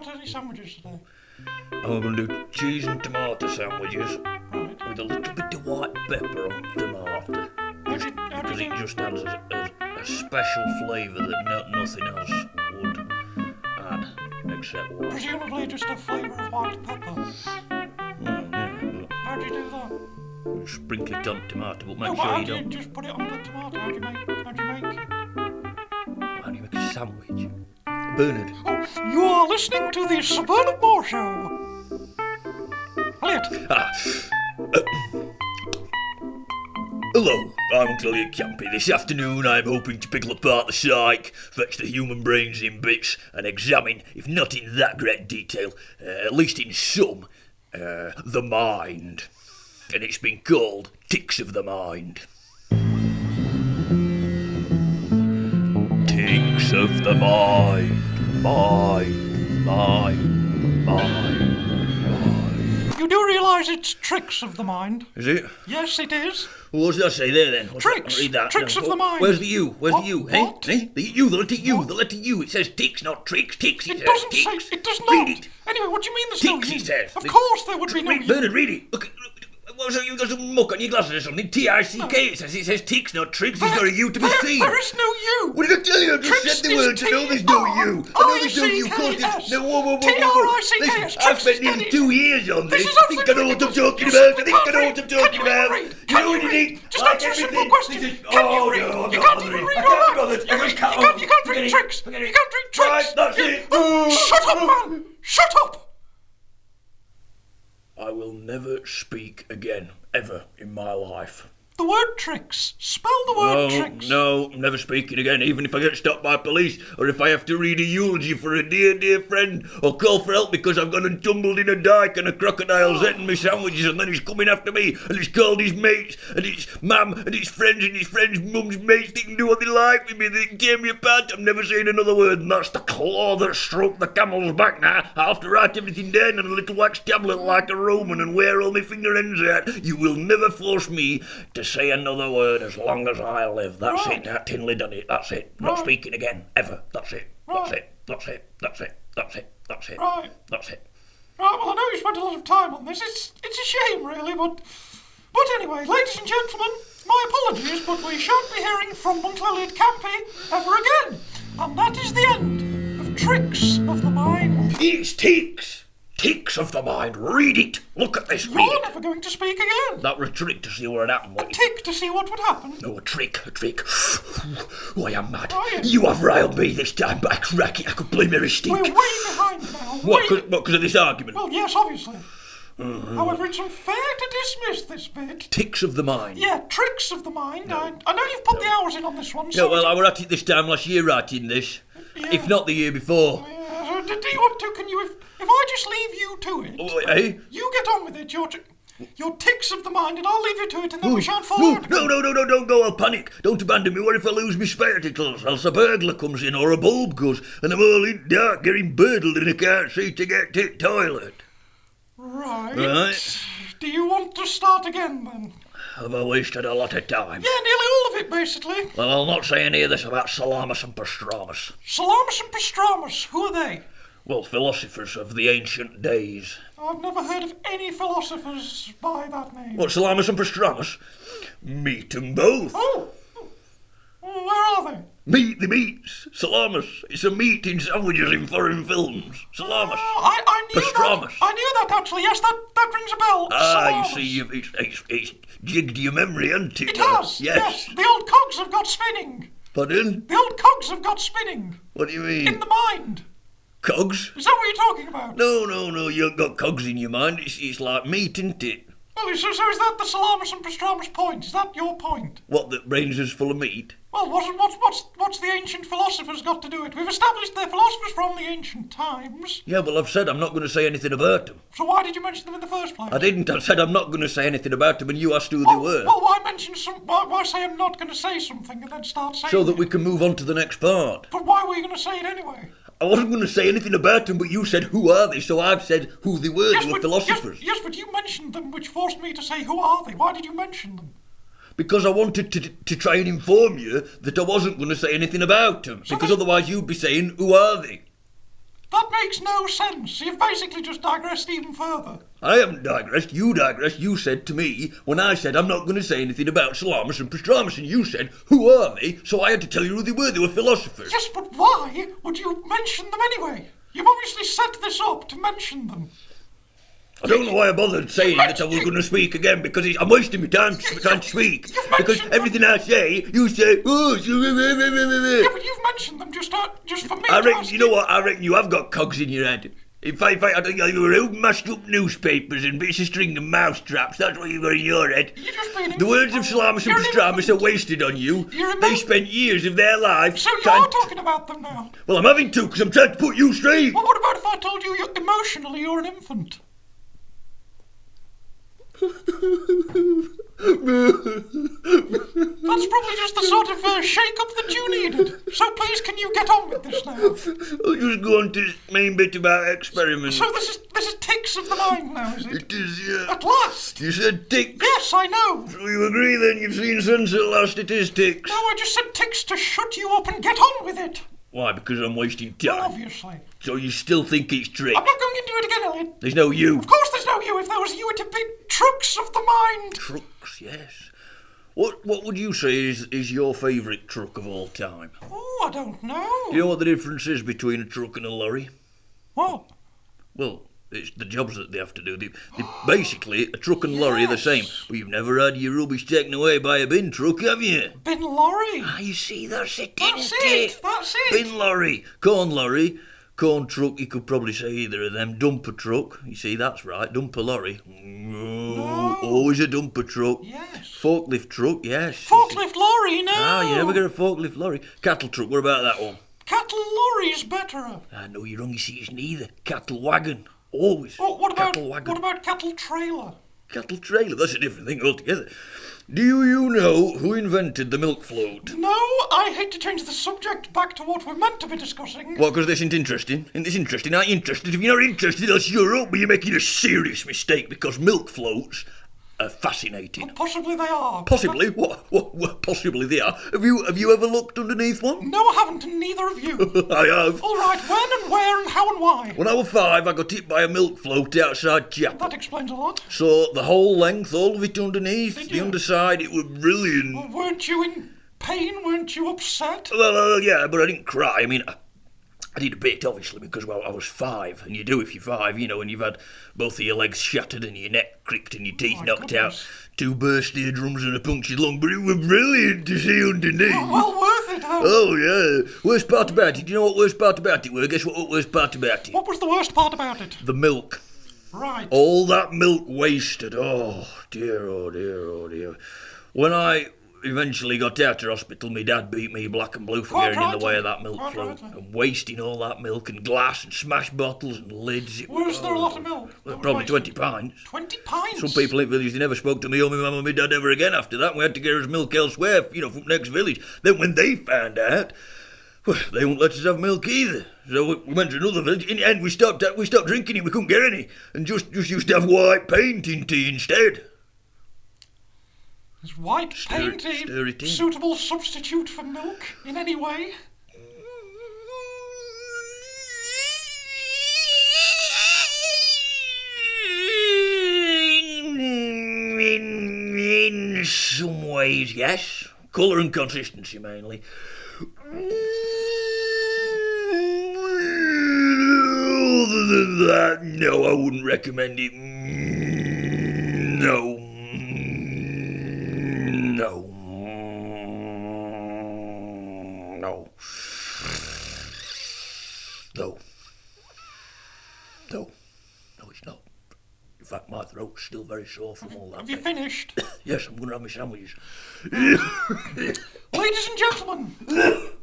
got any sandwiches today? I'm going to do cheese and tomato sandwiches Right. with a little bit of white pepper on tomato. Because it just adds a special flavour that nothing else would add, except water. Presumably just a flavour of white pepper. Yeah. How do you do that? Sprinkle it on tomato, but No, make but sure how you do you don't. just put it on the tomato? How do you make How do you make a sandwich? Bernard. Oh, you are listening to the Sir Bernard Moore Show. Elliot. Hello, I'm Uncle Elliot Campey. This afternoon I'm hoping to pickle apart the psyche, fetch the human brains in bits, and examine, if not in that great detail, at least in some, the mind. And it's been called Ticks of the Mind. Ticks of the mind. You do realise it's tricks of the mind? Is it? Yes, it is. What did I say there then? Tricks. Read that. Tricks of the mind. Where's the U? Where's What? the U? What? Eh? The U, the letter U, What? the letter U. It says ticks, not tricks. Ticks, It says doesn't ticks. say. It does not. Read it. Anyway, what do you mean there's Ticks, no it U? says. Of course there would be no U. Bernard, read it. Look, what's that? You've got some muck on your glasses or something. T-I-C-K. It says ticks, not tricks. There's not a U to be seen. There is no U. What did I tell you? I just Tricks said the word to know there's no U. I know there's no U. Of course there's... No, whoa. T-R-I-C-K-S. Listen, I've spent nearly 2 years on this. This is I think I know what I'm talking about. I think I know what I'm talking about. Can you read? Just answer a simple question. Can you read? You can't even read all that. You can't read tricks. You can't read tricks. Right, that's it. Shut up, man. Shut up. I will never speak again, ever in my life. The word tricks. Spell the word tricks. No, I'm never speaking again, even if I get stopped by police, or if I have to read a eulogy for a dear friend, or call for help because I've gone and tumbled in a dike and a crocodile's eaten my sandwiches and then he's coming after me, and he's called his mates, and his mum, and his friends' mum's mates, they can do what they like with me, they can tear me apart. I'm never saying another word, and that's the claw that stroked the camel's back now. I have to write everything down on a little wax tablet like a Roman and wear all my finger ends out. You will never force me to say another word as long as I live. That's Right. it. That Tinley done it. That's it. Not Right. speaking again. Ever. That's it. That's Right. it. That's it. That's it. That's it. That's it. Right. That's it. Right, well, I know you spent a lot of time on this. It's a shame, really, but anyway, ladies and gentlemen, my apologies, but we shan't be hearing from Uncle Elliot Campey ever again. And that is the end of Tricks of the Mind. It's ticks. Ticks of the mind. Read it. Look at this. Read You're it. never going to speak again. That was a trick to see what happened. A tick to see what would happen. No, a trick. Oh, I am mad. Are you? You have riled me this time, but I crack it. I could blame every stink. We're way behind now. What, because of this argument? Well, yes, obviously. However, it's unfair to dismiss this bit. Ticks of the mind. Yeah, Tricks of the Mind. I know you've put the hours in on this one. Yeah, So well, I were at it this time last year writing this. Yeah. If not the year before. do you want to? Can you? If I just leave you to it, Oh, eh? you get on with it. Your ticks of the mind, and I'll leave you to it, and then we shan't fall out. No, don't go, I'll panic. Don't abandon me. What if I lose my spectacles? Else a burglar comes in or a bulb goes, and I'm all in dark getting burgled and I can't see to get to the toilet. Right. Do you want to start again, then? Have I wasted a lot of time? Yeah, nearly all of it, basically. Well, I'll not say any of this about Salamis and Pastranamus. Salamis and Pastranamus, who are they? Well, philosophers of the ancient days. I've never heard of any philosophers by that name. What, Salamis and Pastranamus? Meet them both. Oh! Where are they? Meet the meats. Salamis. It's a meat in sandwiches in foreign films. Salamis. I knew Pastranamus. that. I knew that, actually. Yes, that rings a bell. Ah, Salamis. you see, it's jigged your memory, hasn't it? It has. Yes. The old cogs have got spinning. Pardon? The old cogs have got spinning. What do you In mean? the mind. Cogs? Is that what you're talking about? No, you haven't got cogs in your mind. It's like meat, isn't it? Well, so is that the Salamis and Pastranamus point? Is that your point? What, that brains is full of meat? Well, what's the ancient philosophers got to do it? We've established they're philosophers from the ancient times. Yeah, well, I've said I'm not going to say anything about them. So why did you mention them in the first place? I didn't. I said I'm not going to say anything about them, and you asked who they were. Well, why mention why say I'm not going to say something and then start saying So that it? we can move on to the next part. But why were you going to say it anyway? I wasn't going to say anything about them, but you said, who are they? So I've said who they were. They were philosophers. Yes, but you mentioned them, which forced me to say, who are they? Why did you mention them? Because I wanted to try and inform you that I wasn't going to say anything about them. Because otherwise you'd be saying, who are they? That makes no sense. You've basically just digressed even further. I haven't digressed. You digressed. You said to me, when I said I'm not going to say anything about Salamis and Pastramis, and you said, who are they? So I had to tell you who they were. They were philosophers. Yes, but why would you mention them anyway? You've obviously set this up to mention them. I don't know why I bothered saying that I was going to speak again, because I'm wasting my time trying to speak. Because everything I say, you say, oh... Yeah, but you've mentioned them just for me. I reckon, you know what, I reckon you have got cogs in your head. In fact, I think you were all mashed up newspapers and bits of string and mouse traps. That's what you've got in your head. You're just being the words of Salamis and Pastramis are wasted on you. They spent years of their life... So you're talking about them now? Well, I'm having to, because I'm trying to put you straight. Well, what about if I told you emotionally you're an infant? That's probably just the sort of shake-up that you needed. So please, can you get on with this now? I'll just go on to the main bit about experiments. So this is tics of the mind now, is it? It is, yeah. At last! You said tics. Yes, I know. So you agree then? You've seen Sunset last, it is tics. No, I just said tics to shut you up and get on with it. Why? Because I'm wasting time? Well, obviously. So you still think it's tricks? I'm not going into it again, Elliot. There's no you. Of course there's no you. If there was you, it'd be trucks of the mind. Trucks, yes. What would you say is your favourite truck of all time? Oh, I don't know. Do you know what the difference is between a truck and a lorry? What? Well, it's the jobs that they have to do. They basically, a truck and lorry are the same. But you've never had your rubbish taken away by a bin truck, have you? Bin lorry? Ah, you see, that's it, That's it. Bin lorry. Corn lorry. Corn truck, you could probably say either of them. Dumper truck. You see, that's right. Dumper lorry. No. Always a dumper truck. Yes. Forklift truck, yes. Forklift lorry, no. Ah, you never got a forklift lorry. Cattle truck, what about that one? Cattle lorry's better. Ah, no, you're wrong, you see, it's neither. Cattle wagon. Always. Oh, what cattle wagon. about cattle trailer? Cattle trailer, that's a different thing altogether. Do you know who invented the milk float? No, I hate to change the subject back to what we're meant to be discussing. What, because this isn't interesting? Isn't this interesting? Aren't you interested? If you're not interested, I'll shut up, but you're making a serious mistake, because milk floats are fascinating. Well, possibly they are. Possibly? What possibly they are? Have you ever looked underneath one? No, I haven't, and neither of you. I have. All right, when and where and how and why? When I was 5, I got hit by a milk float outside chapel. That explains a lot. So the whole length, all of it underneath, Did the you? underside, it was brilliant. Well, weren't you in pain? Weren't you upset? Well, yeah, but I didn't cry. I mean, I did a bit, obviously, because, well, I was 5, and you do if you're 5, you know, and you've had both of your legs shattered and your neck cricked and your teeth knocked out, 2 burst eardrums and a punctured lung, but it was brilliant to see underneath. Well worth it, huh? Oh, yeah. Worst part about it, do you know what worst part about it were? Guess what the worst part about it? What was the worst part about it? The milk. Right. All that milk wasted. Oh, dear, oh, dear, oh, dear. When I eventually got out of hospital, my dad beat me black and blue for getting in the way of that milk float and wasting all that milk and glass and smashed bottles and lids. Was there a lot of milk? Well, probably 20 pints. 20 pints? Some people in village, they never spoke to me or my mum or my dad ever again after that. We had to get us milk elsewhere, you know, from next village. Then when they found out, well, they wouldn't let us have milk either. So we went to another village. In the end, we stopped drinking it. We couldn't get any, and just used to have white paint in tea instead. Is white paint a suitable substitute for milk in any way? In some ways, yes. Colour and consistency mainly. Other than that, no, I wouldn't recommend it. No. No, it's not. In fact, my throat's still very sore from all that. Have you finished? Yes, I'm going to have my sandwiches. Ladies and gentlemen,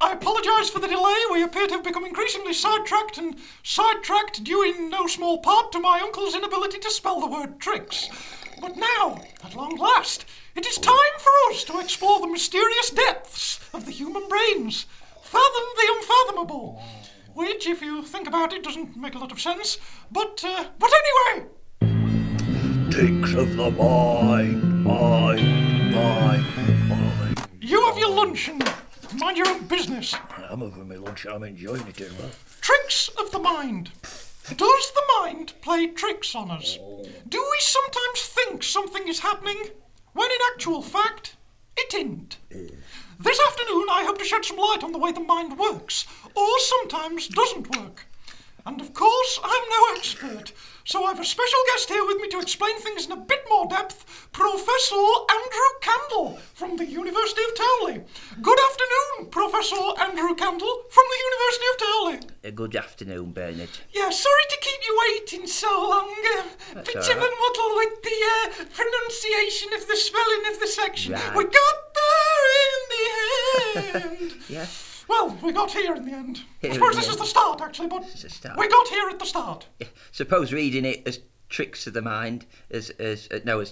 I apologise for the delay. We appear to have become increasingly sidetracked due in no small part to my uncle's inability to spell the word tricks. But now, at long last, it is time for us to explore the mysterious depths of the human brains. Fathom the unfathomable. Which, if you think about it, doesn't make a lot of sense. But anyway! Tics of the mind. You have your lunch and mind your own business. I'm over my lunch. I'm enjoying it as well. Tricks of the mind. Does the mind play tricks on us? Do we sometimes think something is happening, when in actual fact, it isn't? This afternoon I hope to shed some light on the way the mind works, or sometimes doesn't work. And of course, I'm no expert, so I've a special guest here with me to explain things in a bit more depth, Professor Andrew Candle from the University of Townley. Good afternoon, Professor Andrew Candle from the University of Townley. Good afternoon, Bernard. Yeah, sorry to keep you waiting so long. That's Bit all of a right. muddle with the pronunciation of the spelling of the section. Right. We got there in the end. Yeah. Well, we got here in the end. Here I in suppose the this is end. the start, actually, but This is the start. we got here at the start. Suppose reading it as tricks of the mind, as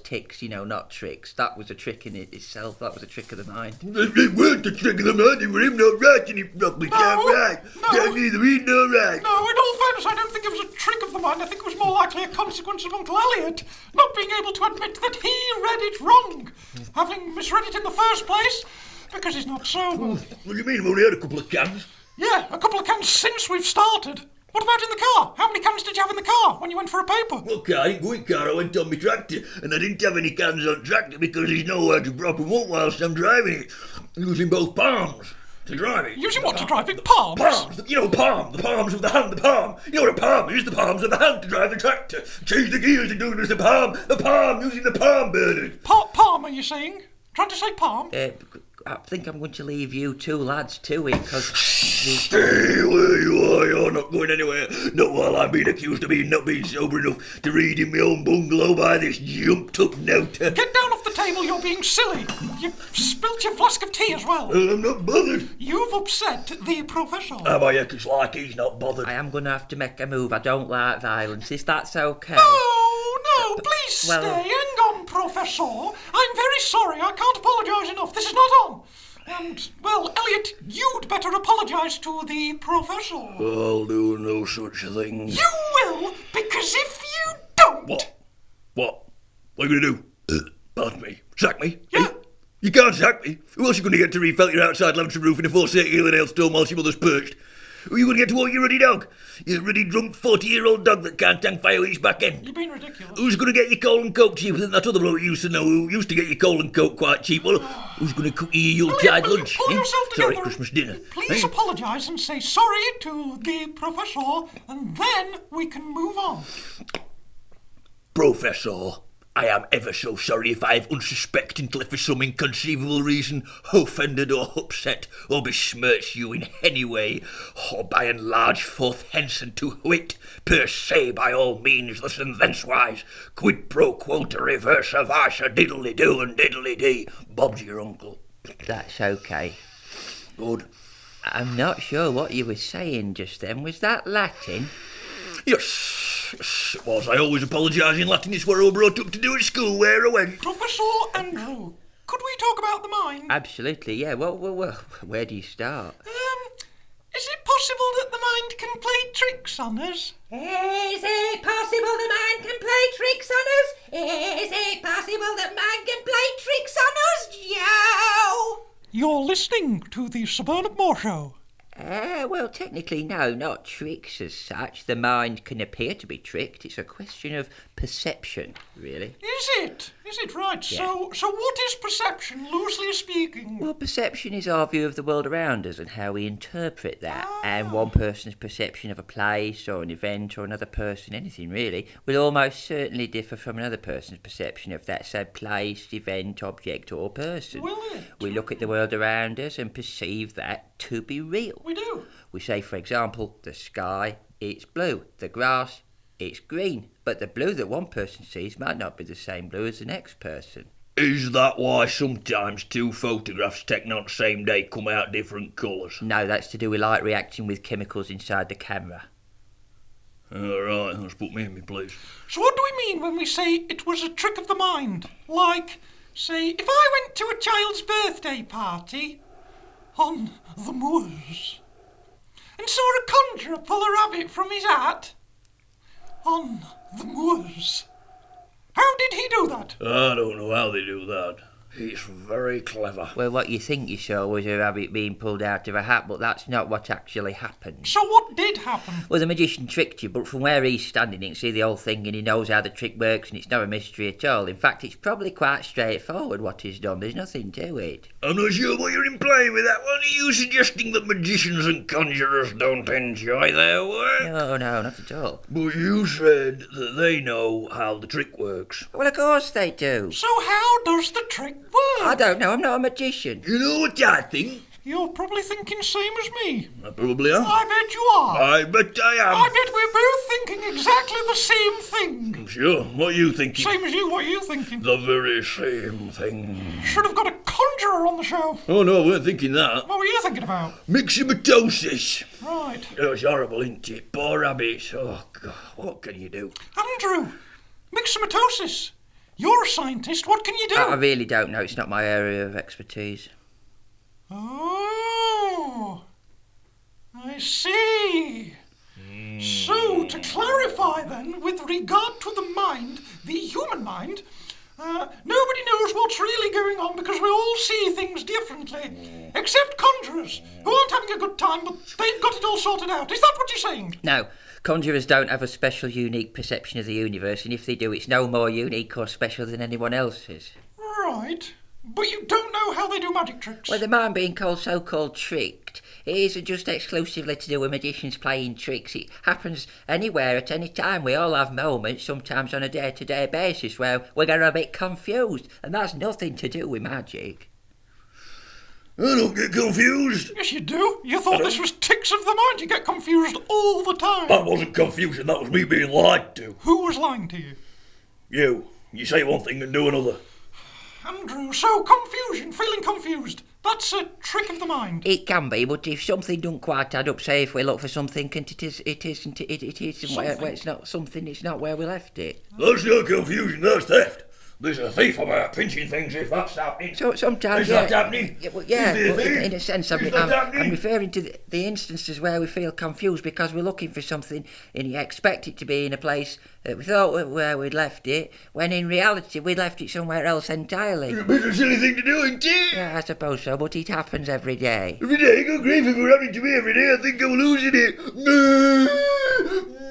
ticks, not tricks. That was a trick in it itself. That was a trick of the mind. It weren't the trick of the mind. It were him not writing it properly. Can't write. no. Can't neither read nor write. No, in all fairness, I don't think it was a trick of the mind. I think it was more likely a consequence of Uncle Elliot not being able to admit that he read it wrong, having misread it in the first place, because he's not sober. What do you mean? I've only had a couple of cans. Yeah, a couple of cans since we've started. What about in the car? How many cans did you have in the car when you went for a paper? Okay, I didn't go in car, I went on my tractor, and I didn't have any cans on tractor because there's nowhere to prop them up whilst I'm driving it. I'm using both palms to drive it. Using what to drive it? Palms? Palms, palm, the palms of the hand, the palm. You know what a palm is? The palms of the hand to drive the tractor. Change the gears and do it as the palm, using the palm, Bernard. Palm, are you saying? Trying to say palm? I think I'm going to leave you two lads to it, because... Stay where you are, you're not going anywhere. Not while I'm being accused of not being sober enough to read in my own bungalow by this jumped-up nouter. Get down off the table, you're being silly. You've spilt your flask of tea as well. I'm not bothered. You've upset the professor. Am I? It's like he's not bothered. I am going to have to make a move. I don't like violence. Is that okay? No, please stay. Hang on, Professor. I'm very sorry. I can't apologise enough. This is not on. And, well, Elliot, you'd better apologise to the Professor. I'll do no such thing. You will, because if you don't... What? What are you going to do? Pardon me. Sack me? Yeah. You can't sack me. Who else are you going to get to refelt your outside lavatory roof in a 4-6 heel and hailstorm whilst your mother's perched? Who are you going to get to walk your ruddy dog? Your ruddy drunk 40-year-old dog that can't tank fire with his back end. You're being ridiculous. Who's going to get your coal and coke cheaper than that other bloke you used to know who used to get your coal and coke quite cheap? Well, who's going to cook you your Yuletide lunch? Pull yourself together. Sorry, Christmas dinner. Please apologise and say sorry to the Professor, and then we can move on. Professor, I am ever so sorry if I have unsuspectingly for some inconceivable reason offended or upset or besmirched you in any way, or by and large forth hence and to wit, per se by all means thus and thenceWise, quid pro quo to reverse of vice, diddly do and diddly dee. Bob's your uncle. That's okay. Good. I'm not sure what you were saying just then. Was that Latin? Yes, it was. I always apologise in Latin. It's what I was brought up to do at school where I went. Professor Andrew, could we talk about the mind? Absolutely, yeah. Well, where do you start? Is it possible that the mind can play tricks on us? Is it possible the mind can play tricks on us? Is it possible that mind can play tricks on us, Joe? You're listening to the Sir Bernard Moore Show. Well, technically, no, not tricks as such. The mind can appear to be tricked. It's a question of perception, really. Is it? Is it right? Yeah. So what is perception, loosely speaking? Well, perception is our view of the world around us and how we interpret that. And one person's perception of a place or an event or another person, anything really, will almost certainly differ from another person's perception of that said place, event, object or person. Will it? We look at the world around us and perceive that to be real. We do. We say, for example, the sky, it's blue. The grass, it's green. But the blue that one person sees might not be the same blue as the next person. Is that why sometimes two photographs taken on the same day come out different colours? No, that's to do with light reacting with chemicals inside the camera. All right, let's put me in my place. So what do we mean when we say it was a trick of the mind? Like, say, if I went to a child's birthday party on the moors and saw a conjurer pull a rabbit from his hat on the moors, how did he do that? I don't know how they do that. It's very clever. Well, what you think you saw was a rabbit being pulled out of a hat, but that's not what actually happened. So what did happen? Well, the magician tricked you, but from where he's standing, he can see the whole thing and he knows how the trick works and it's not a mystery at all. In fact, it's probably quite straightforward what he's done. There's nothing to it. I'm not sure what you're implying with that one. Are you suggesting that magicians and conjurers don't enjoy their work? No, not at all. But you said that they know how the trick works. Well, of course they do. So how does the trick work? I don't know, I'm not a magician. You know what I think? You're probably thinking same as me. I probably am. I bet you are. I bet I am. I bet we're both thinking exactly the same thing. Sure, what are you thinking? Same as you, what are you thinking? The very same thing. Should have got a conjurer on the show. Oh no, I weren't thinking that. What were you thinking about? Myxomatosis. Right. Oh, it's horrible, isn't it? Poor rabbits. Oh, God, what can you do? Andrew, myxomatosis. You're a scientist, what can you do? I really don't know, it's not my area of expertise. Oh, I see. So, to clarify then, with regard to the mind, the human mind, nobody knows what's really going on because we all see things differently. Except conjurers, who aren't having a good time, but they've got it all sorted out. Is that what you're saying? No, conjurers don't have a special, unique perception of the universe, and if they do, it's no more unique or special than anyone else's. Right. But you don't know how they do magic tricks. Well, the mind being so-called tricked, it isn't just exclusively to do with magicians playing tricks. It happens anywhere at any time. We all have moments, sometimes on a day-to-day basis, where we get a bit confused, and that's nothing to do with magic. I don't get confused. Yes, you do. You thought this was tics of the mind. You get confused all the time. That wasn't confusion, that was me being lied to. Who was lying to you? You say one thing and do another. Andrew, so confusion, feeling confused. That's a trick of the mind. It can be, but if something don't quite add up, say if we look for something and it isn't where it's not something, it's not where we left it. That's not confusion, that's theft. There's a thief about pinching things if that's happening. So sometimes, Is that happening? But Is there in a sense, I'm referring to the instances where we feel confused because we're looking for something and you expect it to be in a place that we thought where we'd left it, when in reality we'd left it somewhere else entirely. It's a bit of a silly thing to do, isn't it? Yeah, I suppose so, but it happens every day. Every day, good grief, if it were happening to me every day, I think I'm losing it.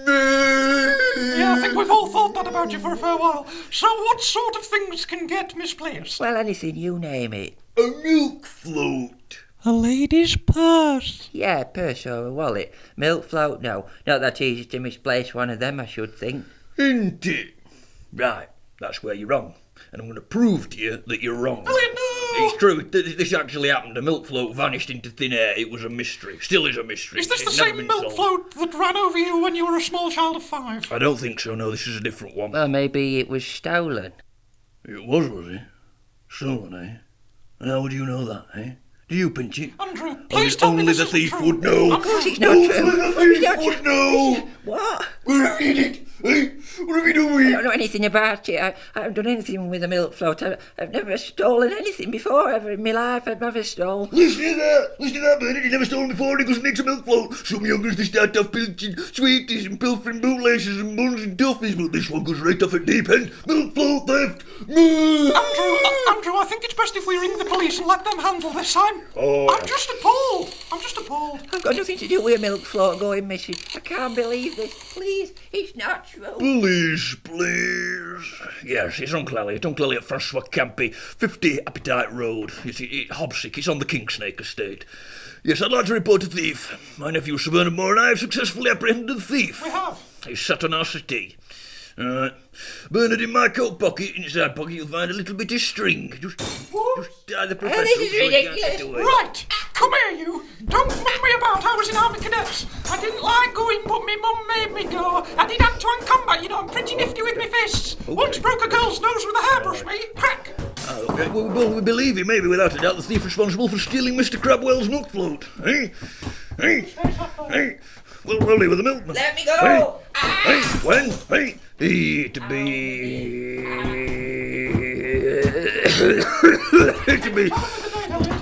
Yeah, I think we've all thought that about you for a fair while. So what sort of things can get misplaced? Well, anything, you name it. A milk float. A lady's purse. Yeah, purse or a wallet. Milk float, no. Not that easy to misplace one of them, I should think. Isn't it? Right, that's where you're wrong. And I'm going to prove to you that you're wrong. Elliot, no! It's true, this actually happened. A milk float vanished into thin air. It was a mystery. Still is a mystery. Is this the It's never same been milk solved. float that ran over you when you were a small child of 5? I don't think so, no, this is a different one. Well, maybe it was stolen. It was it? Stolen, eh? And how would you know that, eh? Do you pinch it? Andrew, please tell me Only this the isn't thief true. would know. Andrew, It's not Only true. the thief It's not would true. know. What? Where have you hid it? Eh? What have you done with I it? don't know anything about it. I haven't done anything with a milk float. I've never stolen anything before, ever in my life. I've never stolen. Listen to that, Bernard. He's never stolen before. He goes next to milk float. Some youngers, they start off pilching sweeties and pilfering bootlaces and buns and toffees, but this one goes right off at deep end. Milk float theft. Andrew, I think it's best if we ring the police and let them handle this. I'm just appalled. I've got nothing to do with a milk float going missing. I can't believe this. Please, it's not true. Please. Yes, it's Uncle Elliot, Francois Campey, 50 Appetite Road. It's Hobsick, it's on the Kingsnake estate. Yes, I'd like to report a thief. My nephew Sir Bernard Moore and I have successfully apprehended the thief. We have. He's sat on our settee. Bernard, in my coat pocket, inside pocket, you'll find a little bit of string. Just tie the professor this is so he can't ridiculous. get away. Right, come here, you. Don't mug me about. I was in Army Cadets. I didn't like going, but my mum made me go. I did hand-to-hand combat, you know. I'm pretty nifty with my fists. Once broke a girl's nose with a hairbrush, mate. Crack. Okay, well, we believe him, maybe without a doubt, the thief responsible for stealing Mr. Crabwell's milk float. Well, Rolly with the milkman. Let me go. When?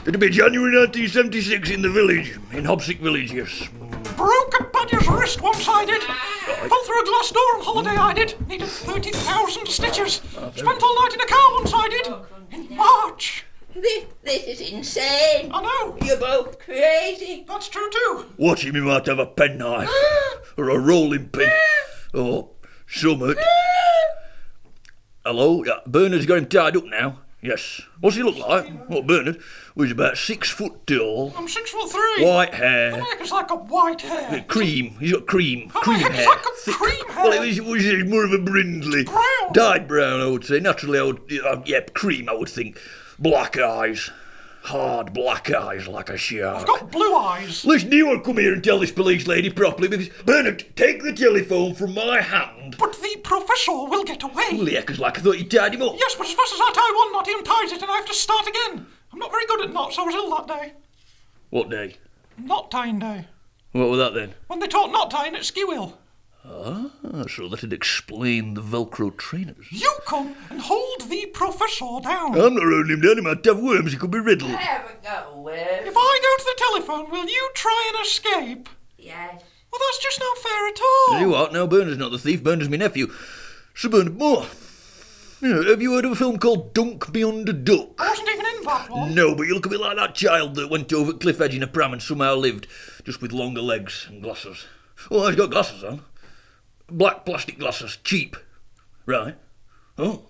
It'd be January 1976 in the village, in Hobsick Village, yes. Broke a badger had his wrist one-sided. Fell through a glass door on holiday, I did. Needed 30,000 stitches. Spent all night in a car one-sided. In March. This is insane. I know. You're both crazy. That's true too. Watch him, he might have a penknife. Or a rolling pin. Or summit. Hello? Yeah, Bernard's got him tied up now. Yes. What's he look like? Well, Bernard was about 6 foot tall. I'm 6'3". White hair. My neck is like a white hair. Cream. He's got cream. Oh, Cream my head is hair. like a cream hair. Well, it was more of a brindley. Brown. Dyed brown, I would say. Naturally, I would... cream, I would think. Black eyes. Hard black eyes like a shark. I've got blue eyes. Listen, you won't come here and tell this police lady properly because... Bernard, take the telephone from my hand. But the professor will get away. Well, yeah, 'cause like I thought you tied him up. Yes, but as fast as I tie one knot, he unties it and I have to start again. I'm not very good at knots. I was ill that day. What day? Knot tying day. What was that then? When they taught knot tying at Ski Wheel. Ah, so that'd explain the Velcro trainers. You come and hold the professor down. I'm not holding him down, he might have worms, he could be riddled. I haven't got a word. If I go to the telephone, will you try and escape? Yes. Well, that's just not fair at all. Tell you what, now Bernard's not the thief, Bernard's my nephew. Sir Bernard Moore. Have you heard of a film called Dunk Beyond a Duck? I wasn't even in that one. No, but you look a bit like that child that went over the cliff edge in a pram and somehow lived, just with longer legs and glasses. Oh, he's got glasses on. Black plastic glasses, cheap. Right. Oh.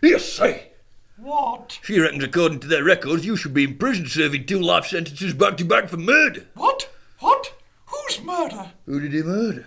Yes, say. What? She reckons according to their records you should be in prison serving 2 life sentences back to back for murder. What? Whose murder? Who did he murder?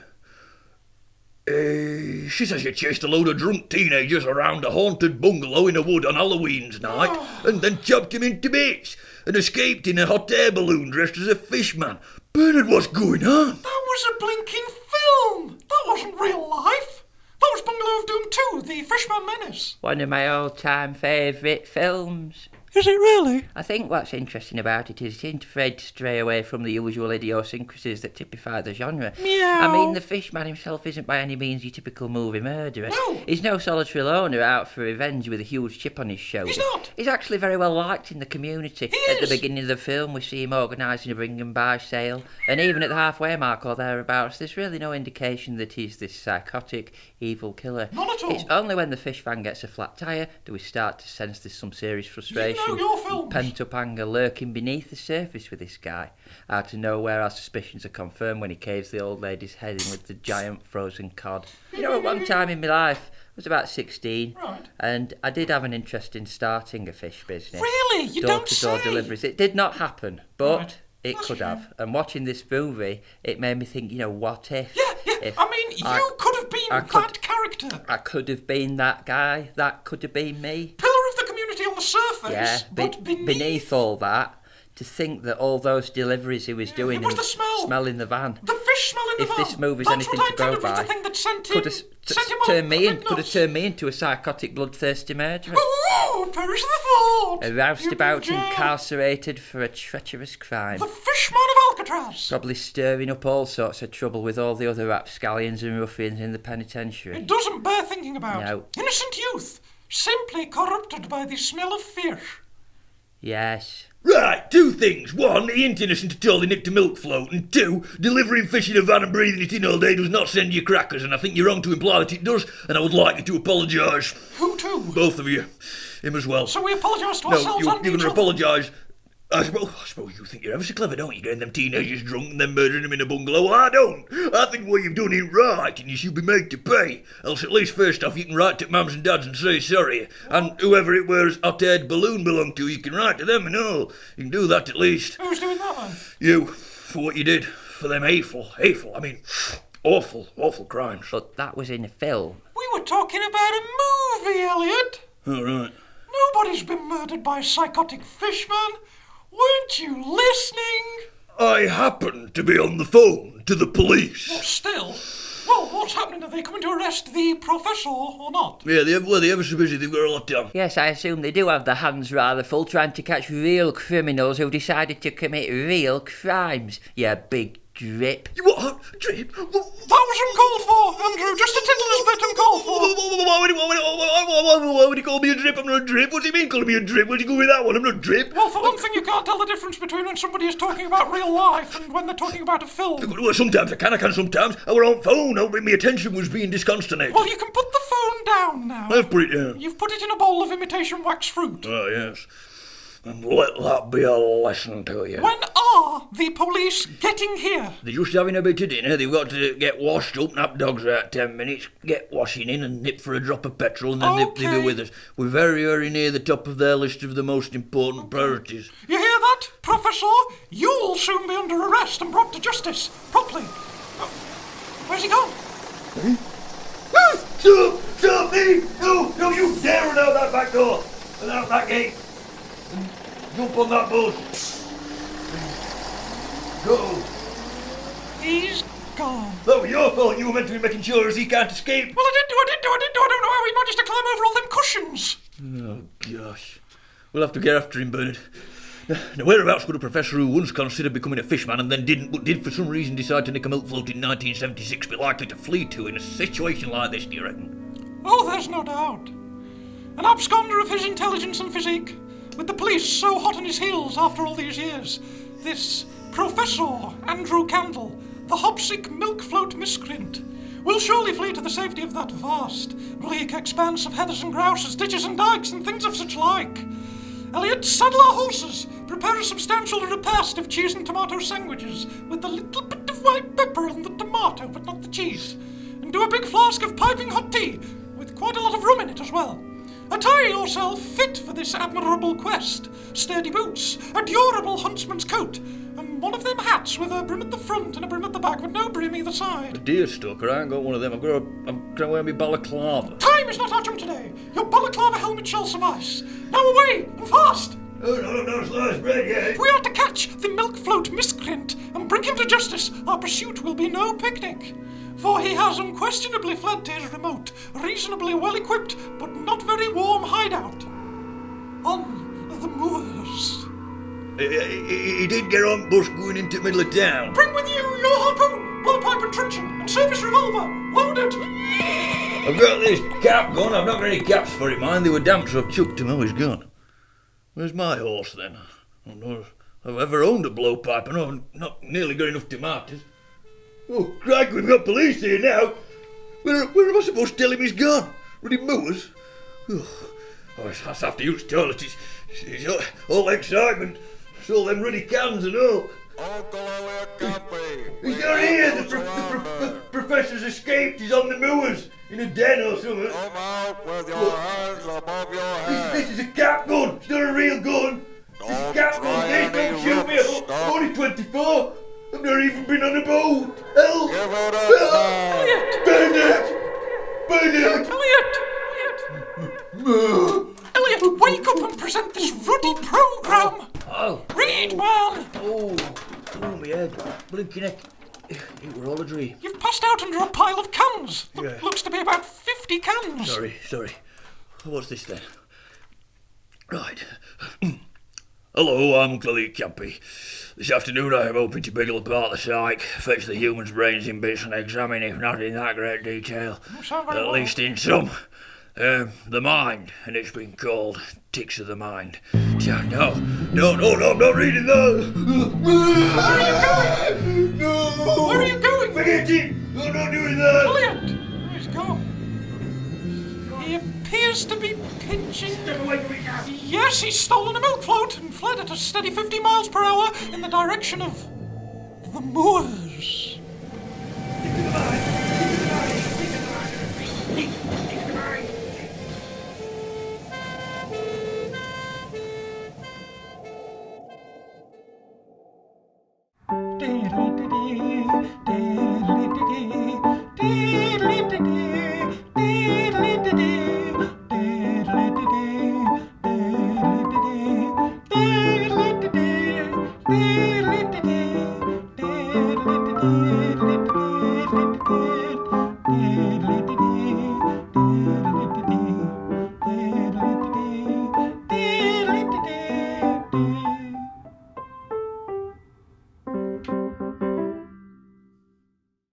She says you chased a load of drunk teenagers around a haunted bungalow in a wood on Halloween's night and then chopped him into bits and escaped in a hot air balloon dressed as a fishman. Bernard, what's going on? That was a blinking film. That wasn't real life. That was Bungalow of Doom 2, The Fishman Menace. One of my all-time favourite films. Is it really? I think what's interesting about it is it isn't afraid to stray away from the usual idiosyncrasies that typify the genre. Meow. I mean, the fishman himself isn't by any means your typical movie murderer. No. He's no solitary loner out for revenge with a huge chip on his shoulder. He's not. He's actually very well liked in the community. He At the is. beginning of the film, we see him organising a bring and buy sale, and even at the halfway mark or thereabouts, there's really no indication that he's this psychotic, evil killer. None at all. It's only when the fish fan gets a flat tyre do we start to sense there's some serious frustration. You know your films. Pent-up anger lurking beneath the surface with this guy. Out of nowhere, our suspicions are confirmed when he caves the old lady's head in with the giant frozen cod. You know, at one time in my life, I was about 16, Right. and I did have an interest in starting a fish business. Really? You don't Door-to-door say? deliveries. It did not happen, but Right. it That's could a have. And watching this movie, it made me think, what if? Yeah. If I mean, you could have been I that could- character. I could have been that guy. That could have been me. Pillar of the community on the surface, Yeah, but beneath all that, to think that all those deliveries he was doing it was and the smell. in the van. The fish smell in the If van. this movie's That's anything what to go I intended was by, the thing that sent him, could have sent him turned off me a in, bit could have nuts. turned me into a psychotic, bloodthirsty murderer. Oh, perish the thought. A roustabout Jail. incarcerated for a treacherous crime. The fishman of Alcatraz. Probably stirring up all sorts of trouble with all the other rapscallions and ruffians in the penitentiary. It doesn't bear thinking about. No. Innocent youth, simply corrupted by the smell of fish. Yes. Right, 2 things. 1, he ain't innocent at all, he nicked a milk float. And 2, delivering fish in a van and breathing it in all day does not send you crackers, and I think you're wrong to imply that it does, and I would like you to apologise. Who to? Both of you. Him as well. So we apologise to No, ourselves you're and going each to other. apologise. I suppose you think you're ever so clever, don't you? Getting them teenagers drunk and then murdering them in a bungalow. Well, I don't. I think what you've done ain't right and you should be made to pay. Else at least first off you can write to mums and dads and say sorry. And whoever it was hot-aired balloon belonged to, you can write to them and all. You can do that at least. Who's doing that then? You, for what you did. For them awful crimes. But that was in a film. We were talking about a movie, Elliot. All right. Nobody's been murdered by a psychotic fishman. Weren't you listening? I happened to be on the phone to the police. But still. Well, what's happening? Are they coming to arrest the professor or not? Yeah, they're ever so busy, they've got a lot on. Yes, I assume they do have their hands rather full trying to catch real criminals who decided to commit real crimes. Yeah, big drip. You what? Drip? That was uncalled for, Andrew. Just a tiddler's bit uncalled for. Why would he call me a drip? I'm not a drip. What do you mean calling me a drip? Where'd you go with that one? I'm not a drip. Well, for one thing, you can't tell the difference between when somebody is talking about real life and when they're talking about a film. Well, sometimes I can sometimes. Our own phone, my attention was being disconcerted. Well, you can put the phone down now. I've put it down. You've put it in a bowl of imitation wax fruit. Oh, yes. And let that be a lesson to you. When are the police getting here? They're just having a bit of dinner. They've got to get washed up, nap dogs about 10 minutes, get washing in and nip for a drop of petrol, and then they'll be with us. We're very, very near the top of their list of the most important priorities. You hear that, Professor? You'll soon be under arrest and brought to justice. Properly. Oh, where's he gone? Stop me! No, you dare run out that back door and out that gate. And jump on that bus. Go. He's gone. That was your fault. You were meant to be making sure as he can't escape. Well, I did do. I don't know how he managed to climb over all them cushions. Oh, gosh. We'll have to get after him, Bernard. Now, whereabouts could a professor who once considered becoming a fishman and then didn't, but did for some reason decide to nick a milk float in 1976 be likely to flee to in a situation like this, do you reckon? Oh, there's no doubt. An absconder of his intelligence and physique, with the police so hot on his heels after all these years. This Professor Andrew Candle, the hopsick milk float miscreant, will surely flee to the safety of that vast, bleak expanse of heathers and grouses, ditches and dikes, and things of such like. Elliot, saddle our horses. Prepare a substantial repast of cheese and tomato sandwiches, with a little bit of white pepper on the tomato, but not the cheese. And do a big flask of piping hot tea, with quite a lot of rum in it as well. Attire yourself fit for this admirable quest. Sturdy boots, a durable huntsman's coat, and one of them hats with a brim at the front and a brim at the back with no brim either side. A deer stalker, I ain't got one of them. I'm going to wear my balaclava. Time is not our jump today. Your balaclava helmet shall suffice. Now away, and fast! Oh, no, slice bread yet. If we are to catch the milk float miscreant and bring him to justice, our pursuit will be no picnic. For he has unquestionably fled to his remote, reasonably well-equipped, but not very warm hideout on the moors. He did get on bus going into the middle of town. Bring with you your harpoon, blowpipe and truncheon, and service revolver, loaded. I've got this cap gun. I've not got any caps for it, mind. They were damp, so I've chucked him. Oh, he's gone. Where's my horse, then? I don't know if I've ever owned a blowpipe. I know I've not nearly got enough tomatoes. Oh, crikey, we've got police here now. Where am I supposed to tell him he's gone? Would he moors? Oh, I have to use toilet. It's all excitement. It's all them ruddy cans and all. Uncle Elliot Campey. He's not here. The professor's escaped. He's on the moors in a den or something. Come out with your hands above your head. This is a cap gun. It's not a real gun. It's a cap gun. Please don't shoot me. I'm only 24. I've never even been on a boat. Help! Give it up now. Bernard! Elliot, wake up and present this ruddy programme. Oh. Read, man. Oh, my head. Blinking neck. It were all a dream. You've passed out under a pile of cans. Yeah. Looks to be about 50 cans. Sorry. What's this then? Right. Hello, I'm Elliot Campey. This afternoon I am hoping to pickle apart the psyche, fetch the human's brains in bits and examine, if not in that great detail, at least in some, the mind, and it's been called Ticks of the Mind. So, no, I'm not reading that. No! Where are you going? Forget it! I'm not doing that! Elliot! He's gone. He appears to be pinching. Step away from me now! Yes, he's stolen a milk float and fled at a steady 50 miles per hour in the direction of the moors.